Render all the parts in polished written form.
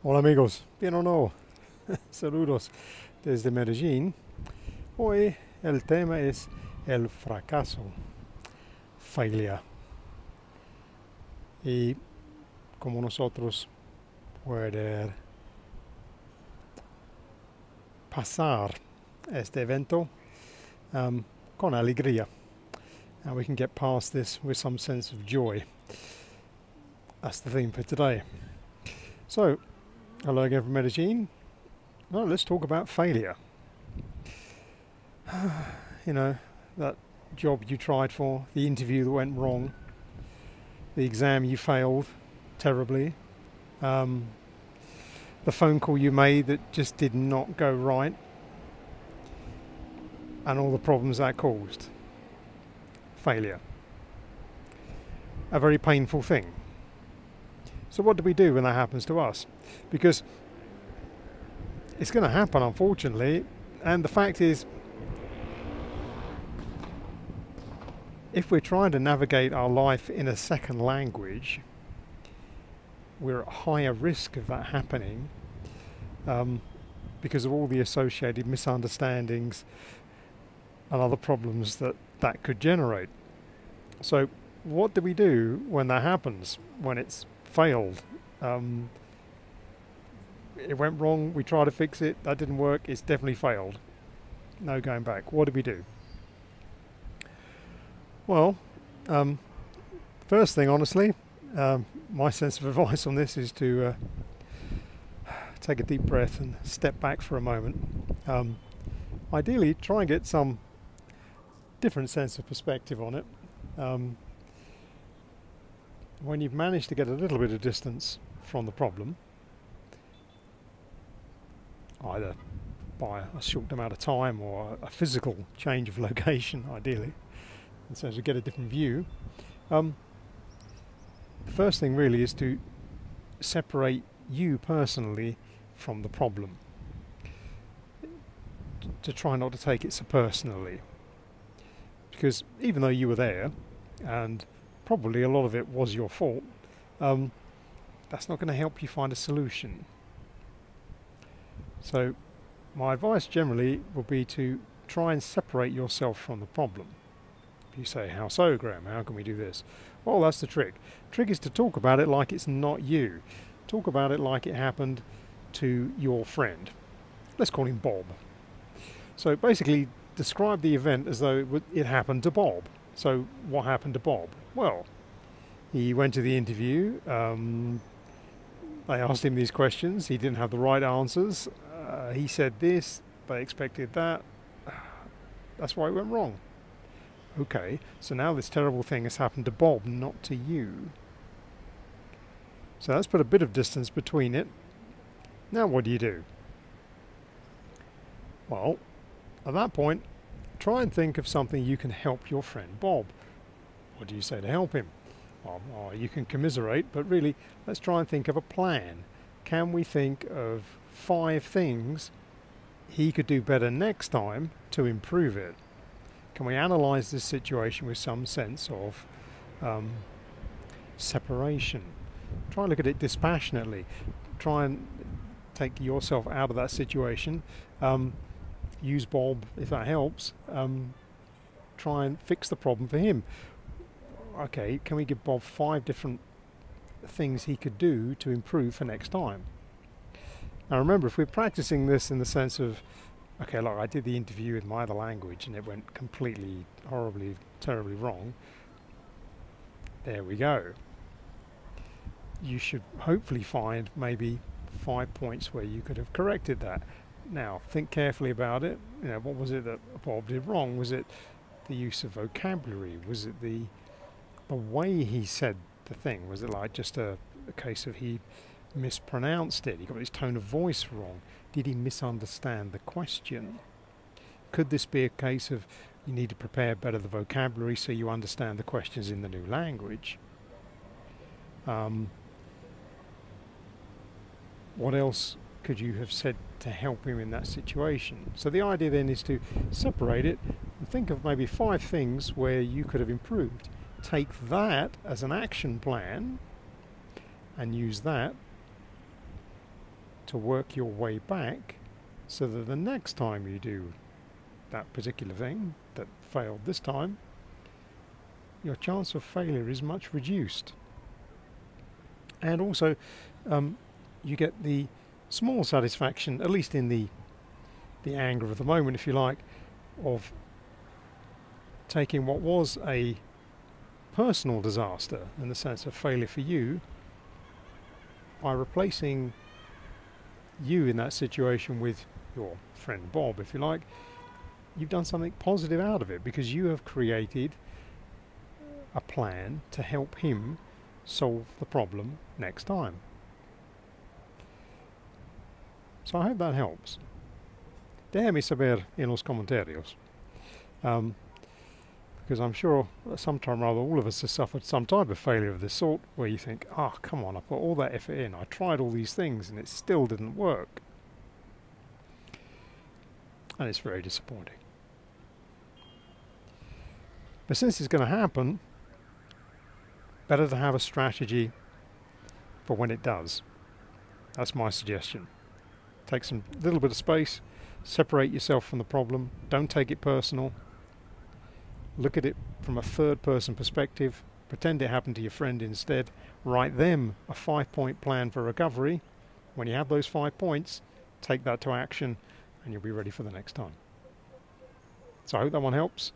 Hola amigos, bien o no, saludos desde Medellín. Hoy el tema es el fracaso, failure. Y como nosotros poder pasar este evento con alegría. And we can get past this with some sense of joy. That's the theme for today. So, hello again from Medellin. Well, let's talk about failure. You know, that job you tried for, the interview that went wrong, the exam you failed terribly, the phone call you made that just did not go right, and all the problems that caused. Failure. A very painful thing. So what do we do when that happens to us? Because it's going to happen, unfortunately, and the fact is, if we're trying to navigate our life in a second language, we're at higher risk of that happening because of all the associated misunderstandings and other problems that could generate. So what do we do when that happens, when it's failed? It went wrong, we tried to fix it, that didn't work, it's definitely failed. No going back. What do we do? Well, first thing, honestly, my sense of advice on this is to take a deep breath and step back for a moment. Ideally, try and get some different sense of perspective on it. When you've managed to get a little bit of distance from the problem, either by a short amount of time or a physical change of location, ideally, and so as to get a different view, the first thing really is to separate you personally from the problem, to try not to take it so personally, because even though you were there and probably a lot of it was your fault, that's not going to help you find a solution. So my advice generally would be to try and separate yourself from the problem. You say, how so, Graham? How can we do this? Well, that's the trick. The trick is to talk about it like it's not you. Talk about it like it happened to your friend. Let's call him Bob. So basically, describe the event as though it happened to Bob. So what happened to Bob? Well, he went to the interview. They asked him these questions. He didn't have the right answers. He said this. They expected that. That's why it went wrong. Okay, so now this terrible thing has happened to Bob, not to you. So let's put a bit of distance between it. Now what do? Well, at that point, try and think of something you can help your friend Bob. What do you say to help him? Well, you can commiserate, but really, let's try and think of a plan. Can we think of 5 things he could do better next time to improve it? Can we analyse this situation with some sense of separation? Try and look at it dispassionately. Try and take yourself out of that situation. Use Bob if that helps. Try and fix the problem for him. Okay, can we give Bob 5 different things he could do to improve for next time? Now remember, if we're practicing this in the sense of, okay, look, I did the interview in my other language and it went completely, horribly, terribly wrong. There we go. You should hopefully find maybe 5 points where you could have corrected that. Now, think carefully about it. You know, what was it that Bob did wrong? Was it the use of vocabulary? Was it the way he said the thing? Was it like just a case of he mispronounced it? He got his tone of voice wrong. Did he misunderstand the question? Could this be a case of you need to prepare better the vocabulary so you understand the questions in the new language? What else could you have said to help him in that situation? So the idea then is to separate it and think of maybe 5 things where you could have improved. Take that as an action plan and use that to work your way back so that the next time you do that particular thing that failed this time, your chance of failure is much reduced. And also you get the small satisfaction, at least in the anger of the moment, if you like, of taking what was a personal disaster in the sense of failure for you, by replacing you in that situation with your friend Bob, if you like. You've done something positive out of it because you have created a plan to help him solve the problem next time. So I hope that helps. Déjame saber en los comentarios. Because I'm sure sometime or other all of us have suffered some type of failure of this sort where you think, oh, come on, I put all that effort in, I tried all these things and it still didn't work. And it's very disappointing. But since it's going to happen, better to have a strategy for when it does. That's my suggestion. Take some little bit of space, separate yourself from the problem, don't take it personal. Look at it from a third-person perspective. Pretend it happened to your friend instead. Write them a 5-point plan for recovery. When you have those 5 points, take that to action and you'll be ready for the next time. So I hope that one helps.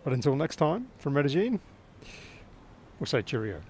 But until next time, from Medellin, we'll say cheerio.